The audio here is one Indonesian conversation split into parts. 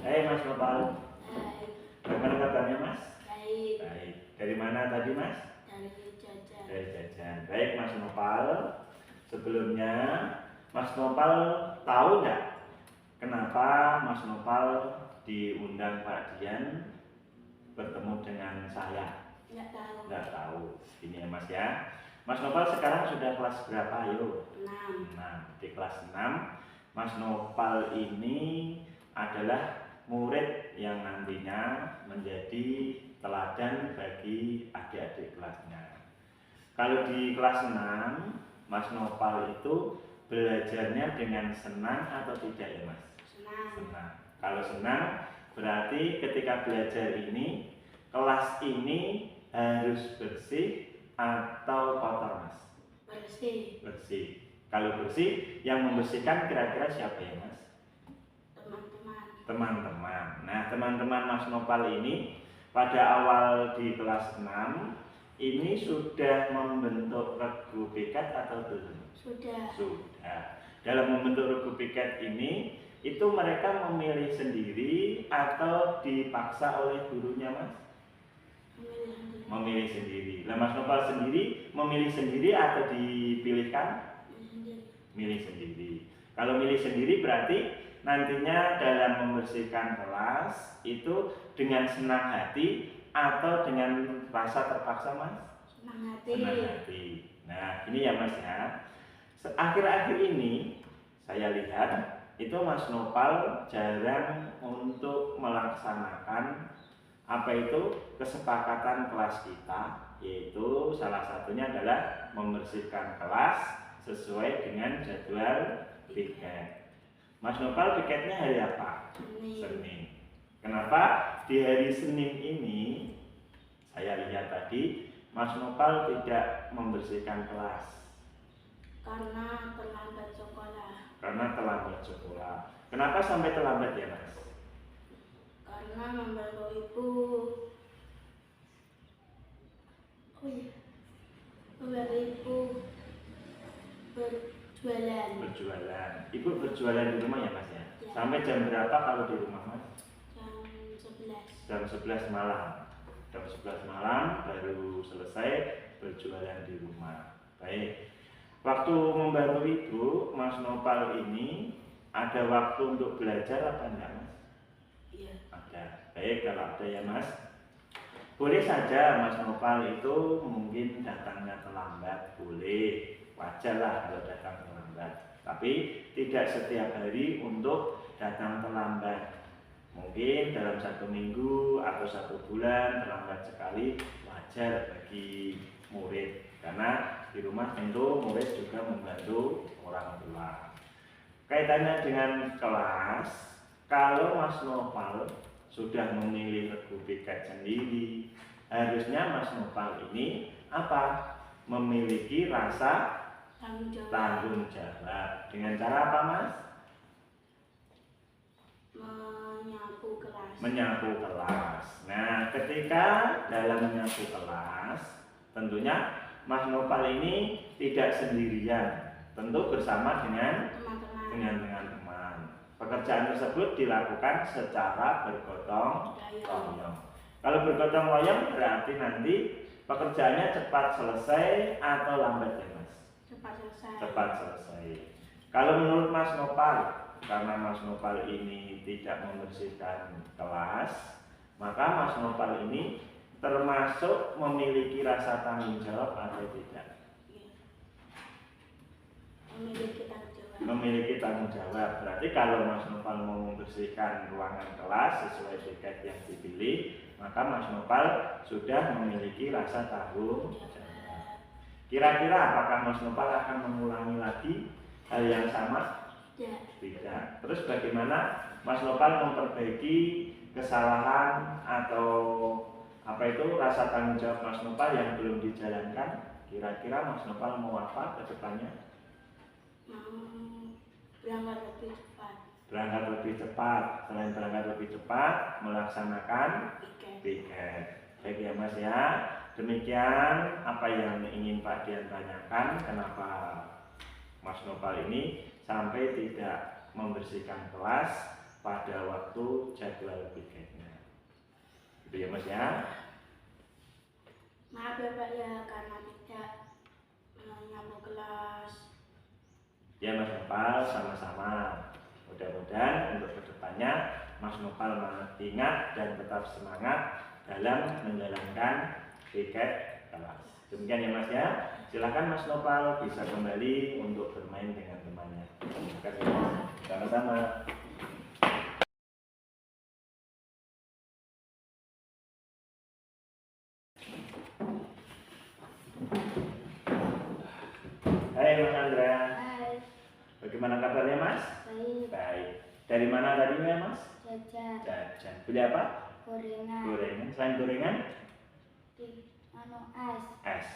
Hai Mas Nopal, Baik. bagaimana kabarnya Mas? Baik. Baik. Dari mana tadi Mas? Dari Jajan. Dari Jajan. Baik Mas Nopal. Sebelumnya Mas Nopal tahu nggak kenapa Mas Nopal diundang Pak Dian bertemu dengan saya? Nggak tahu. Nggak tahu. Ini ya Mas ya. Mas Nopal sekarang sudah kelas berapa? Ayo. 6. 6. Di kelas 6 Mas Nopal ini adalah murid yang nantinya menjadi teladan bagi adik-adik kelasnya. Kalau di kelas 6 Mas Nopal itu belajarnya dengan senang atau tidak ya Mas? Senang. Senang. Kalau senang berarti ketika belajar ini kelas ini harus bersih atau kotor Mas? Bersih. Bersih. Kalau bersih yang membersihkan kira-kira siapa ya Mas? Teman-teman. Teman-teman. Nah, teman-teman Mas Nopal ini pada awal di kelas 6 ini sudah membentuk regu piket atau belum? Sudah. Sudah. Dalam membentuk regu piket ini itu mereka memilih sendiri atau dipaksa oleh gurunya Mas? Memilih sendiri. Memilih sendiri. Nah, Mas Nopal sendiri memilih sendiri atau dipilihkan? Memilih sendiri. Milih sendiri. Kalau milih sendiri berarti nantinya dalam membersihkan kelas itu dengan senang hati atau dengan rasa terpaksa Mas? Senang hati. Senang hati. Nah ini ya Mas ya. Akhir-akhir ini saya lihat itu Mas Nopal jarang untuk melaksanakan apa itu kesepakatan kelas kita, yaitu salah satunya adalah membersihkan kelas sesuai dengan jadwal piket. Mas Nopal piketnya hari apa? Senin. Senin. Kenapa di hari Senin ini saya lihat tadi Mas Nopal tidak membersihkan kelas? Karena terlambat sekolah. Karena terlambat sekolah. Kenapa sampai terlambat ya Mas? Karena membantu ibu. Membantu ibu berjualan. Berjualan. Ibu berjualan di rumah ya Mas ya? Ya. Sampai jam berapa kalau di rumah Mas? Jam 11. Jam 11 malam. Jam 11 malam baru selesai berjualan di rumah. Baik. Waktu membantu ibu, Mas Nopal ini ada waktu untuk belajar apa enggak Mas? Iya. Ada. Baik, kalau ada ya Mas. Boleh saja Mas Nopal itu mungkin datangnya terlambat, boleh. Wajar lah kalau datang terlambat. Tapi tidak setiap hari untuk datang terlambat. Mungkin dalam 1 minggu atau 1 bulan terlambat sekali wajar bagi murid. Karena di rumah tentu murid juga membantu orang tua. Kaitannya dengan kelas, kalau Mas Nopal sudah memilih regu piket sendiri, harusnya Mas Nopal ini apa? Memiliki rasa tanggung jawab. Dengan cara apa Mas? Menyapu kelas. Menyapu kelas. Nah, ketika dalam menyapu kelas, tentunya Mas Nopal ini tidak sendirian, tentu bersama dengan teman-teman. Pekerjaan tersebut dilakukan secara bergotong royong. Kalau bergotong royong berarti nanti pekerjaannya cepat selesai atau lambat ya Mas? Cepat selesai. Cepat selesai. Kalau menurut Mas Nopal, karena Mas Nopal ini tidak membersihkan kelas, maka Mas Nopal ini termasuk memiliki rasa tanggung jawab atau tidak? Iya. Memiliki tanggung jawab. Memiliki tanggung jawab. Berarti kalau Mas Nopal mau membersihkan ruangan kelas sesuai piket yang dipilih, maka Mas Nopal sudah memiliki rasa tanggung jawab. Kira-kira apakah Mas Nopal akan mengulangi lagi hal yang sama? Tidak. Terus bagaimana Mas Nopal memperbaiki kesalahan atau apa itu rasa tanggung jawab Mas Nopal yang belum dijalankan? Kira-kira Mas Nopal mau apa ke depannya? Mau berangkat lebih cepat. Berangkat lebih cepat. Selain berangkat lebih cepat, melaksanakan piket. Baik ya Mas ya. Demikian apa yang ingin Pak Dian tanyakan. Kenapa Mas Nopal ini sampai tidak membersihkan kelas pada waktu jadwal piketnya. Itu ya Mas ya. Maaf ya Pak ya, karena tidak nyapu kelas. Ya Mas Nopal, sama-sama. Mudah-mudahan untuk kedepannya Mas Nopal ingat dan tetap semangat dalam menjalankan piket kelas. Demikian ya Mas ya. Silakan Mas Nopal bisa kembali untuk bermain dengan temannya. Terima kasih Mas. Sama-sama. Hai Mas Andra. Hai, Bagaimana kabarnya Mas? baik. Baik. Dari mana tadi ya Mas? Jajan, Jajan. Beli apa? gorengan, Gorengan. Selain gorengan? es. Es.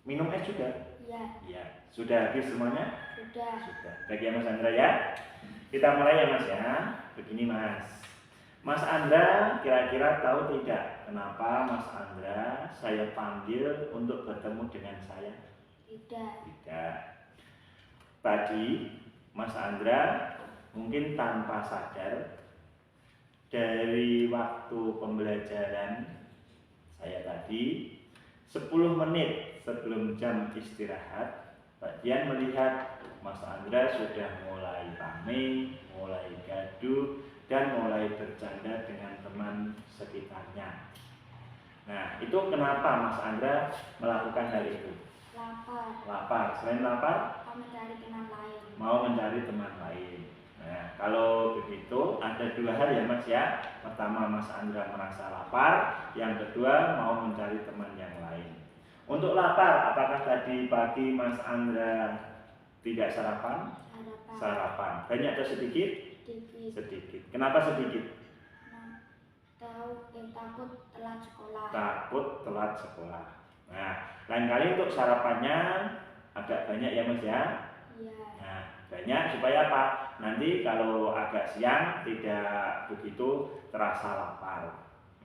Minum es juga? Ya, Iya. Sudah habis semuanya? sudah. Sudah. Baik ya Mas Andra ya. Kita mulai ya Mas ya. Begini Mas. Mas Andra kira-kira tahu tidak kenapa Mas Andra saya panggil untuk bertemu dengan saya? Tidak. Tidak. Tadi Mas Andra mungkin tanpa sadar dari waktu pembelajaran saya tadi 10 menit sebelum jam istirahat, Pak Dian melihat Mas Andra sudah mulai rame, mulai gaduh, dan mulai bercanda dengan teman sekitarnya. Nah, itu kenapa Mas Andra melakukan hal itu? Lapar. Lapar. Selain lapar, Mau mencari teman lain. mau mencari teman lain. Nah, kalau begitu ada dua hal ya Mas ya. Pertama, Mas Andra merasa lapar. Yang kedua, mau mencari teman yang lain. Untuk lapar, apakah tadi pagi Mas Andra tidak sarapan? Sarapan. Sarapan. Banyak atau sedikit? Sedikit. Sedikit. Kenapa sedikit? Takut telat sekolah. Takut telat sekolah. Nah, lain kali untuk sarapannya agak banyak ya Mas ya. Iya. Nah, banyak supaya apa? Nanti kalau agak siang tidak begitu terasa lapar.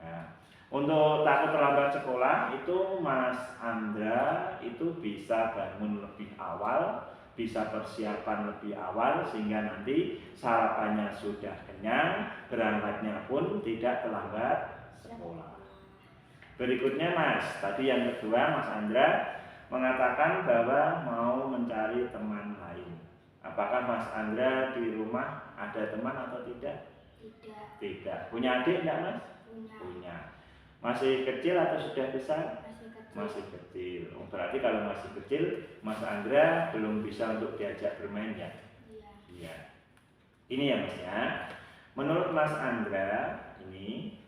Nah, untuk takut terlambat sekolah itu Mas Andra itu bisa bangun lebih awal, bisa persiapan lebih awal sehingga nanti sarapannya sudah kenyang, berangkatnya pun tidak terlambat sekolah. Berikutnya Mas, tadi yang kedua Mas Andra mengatakan bahwa mau mencari teman lain. Apakah Mas Andra di rumah ada teman atau tidak? Tidak. Tidak. Punya adik enggak Mas? Punya. Punya. Masih kecil atau sudah besar? Masih kecil. Masih kecil. Oh, berarti kalau masih kecil Mas Andra belum bisa untuk diajak bermain ya? Iya. Iya. Ini ya Mas ya. Menurut Mas Andra ini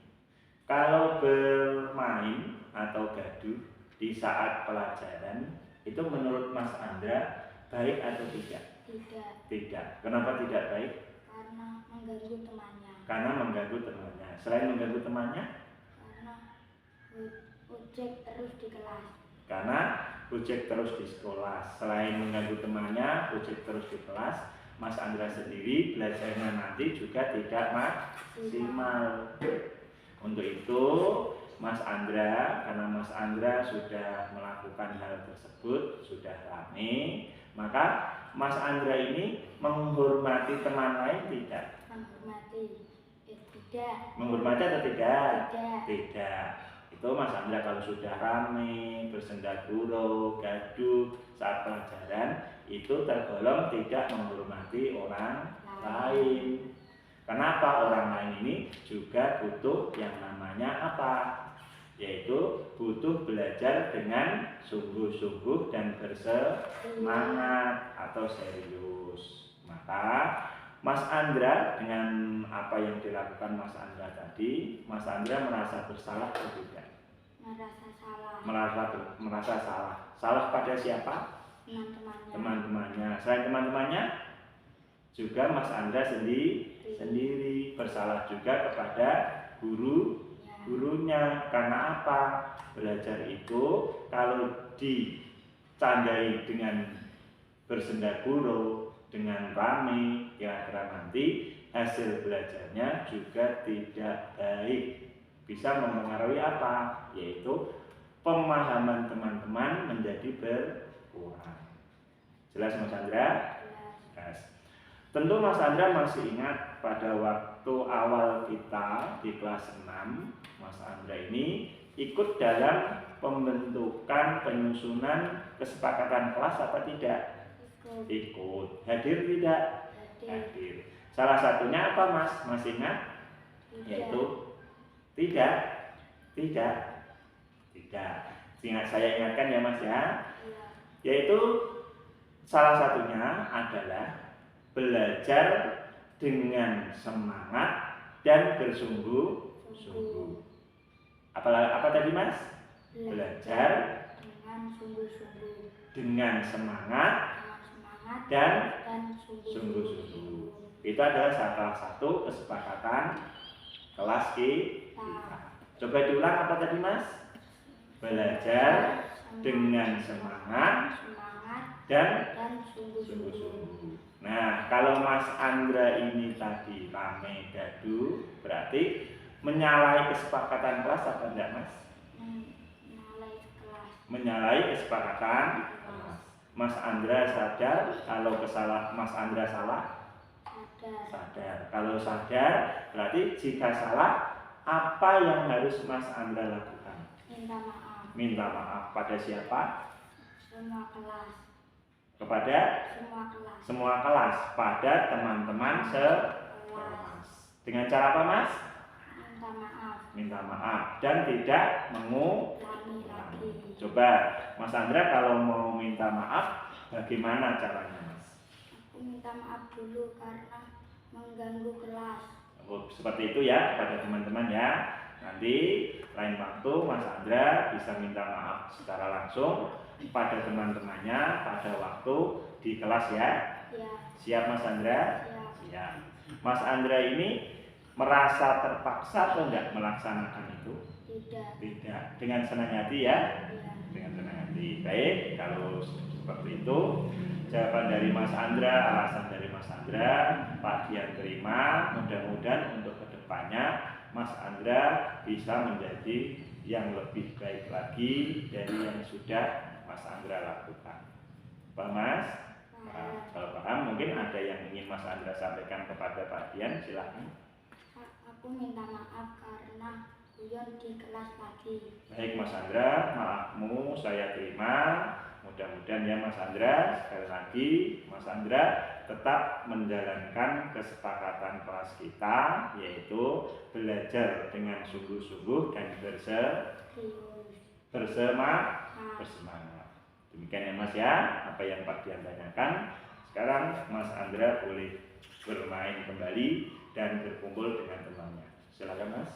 kalau bermain atau gaduh di saat pelajaran itu menurut Mas Andra baik atau tidak? Tidak. Tidak. Kenapa tidak baik? Karena mengganggu temannya. Karena mengganggu temannya. Selain mengganggu temannya? Karena ujek terus di kelas. Karena ujek terus di sekolah. Selain mengganggu temannya, ujek terus di kelas, Mas Andra sendiri belajarnya nanti juga tidak maksimal. Untuk itu Mas Andra, karena Mas Andra sudah melakukan hal tersebut, sudah rame, maka Mas Andra ini menghormati teman lain tidak? Menghormati. Tidak. Menghormati atau tidak? Tidak. Tidak. Itu Mas Andra kalau sudah rame, bersendagurau, gaduh saat pelajaran, itu tergolong tidak menghormati orang lain. Kenapa? Orang lain ini juga butuh yang namanya apa? Yaitu butuh belajar dengan sungguh-sungguh dan bersemangat atau serius. Maka Mas Andra dengan apa yang dilakukan Mas Andra tadi, Mas Andra merasa bersalah atau tidak? Merasa salah. Merasa salah. Salah pada siapa? Teman-temannya. Teman-temannya. Selain teman-temannya, juga Mas Andra sendiri bersalah juga kepada gurunya. Karena apa? Belajar itu kalau dicandai dengan bersendagurau, dengan rame, kira-kira nanti hasil belajarnya juga tidak baik. Bisa mempengaruhi apa? Yaitu pemahaman teman-teman menjadi berkurang. Jelas Mas Andra? Jelas. Yes. Tentu Mas Andra masih ingat pada waktu awal kita di kelas 6, Mas Andra ini ikut dalam pembentukan penyusunan kesepakatan kelas apa tidak? Ikut. Hadir tidak? Hadir. Salah satunya apa Mas? Masih ingat? Yaitu tidak. Saya ingatkan ya Mas ya. Yaitu salah satunya adalah belajar dengan semangat dan bersungguh-sungguh. Apa tadi Mas? Belajar dengan sungguh-sungguh. Dengan semangat dan sungguh-sungguh. Itu adalah salah satu kesepakatan kelas kita. Coba diulang apa tadi Mas? Belajar dengan semangat dan sungguh-sungguh. Nah, kalau Mas Andra ini tadi rame gaduh, berarti menyalahi kesepakatan kelas apa enggak Mas? Menyalahi kesepakatan kelas. Mas Andra sadar kalau Mas Andra salah? Sadar. Kalau sadar, berarti jika salah, apa yang harus Mas Andra lakukan? Minta maaf. Minta maaf pada siapa? Semua kelas. Kepada semua kelas, pada teman-teman sekelas. Dengan cara apa Mas? Minta maaf dan tidak mengulangi lagi. Coba Mas Andra kalau mau minta maaf, bagaimana caranya Mas? Aku minta maaf dulu karena mengganggu kelas. Oh, seperti itu ya pada teman-teman ya. Nanti lain waktu Mas Andra bisa minta maaf secara langsung pada teman-temannya pada waktu di kelas ya. Ya. Siap Mas Andra? Siap. Mas Andra ini merasa terpaksa atau enggak melaksanakan itu? Tidak. Dengan senang hati ya? Dengan senang hati. Baik, kalau seperti itu jawaban dari Mas Andra, alasan dari Mas Andra, Pak Dian terima. Mudah-mudahan untuk kedepannya Mas Andra bisa menjadi yang lebih baik lagi dari yang sudah Mas Andra lakukan. Pak Mas? Kalau paham, mungkin ada yang ingin Mas Andra sampaikan kepada Pak Dian, silahkan. Aku minta maaf karena guyon di kelas lagi. Baik Mas Andra, maafmu saya terima. Mudah-mudahan ya Mas Andra, sekali lagi Mas Andra tetap menjalankan kesepakatan kelas kita, yaitu belajar dengan sungguh-sungguh dan bersemangat. Demikian ya Mas ya, apa yang Pak Dian tanyakan. Sekarang Mas Andra boleh bermain kembali dan berkumpul dengan temannya. Silakan Mas.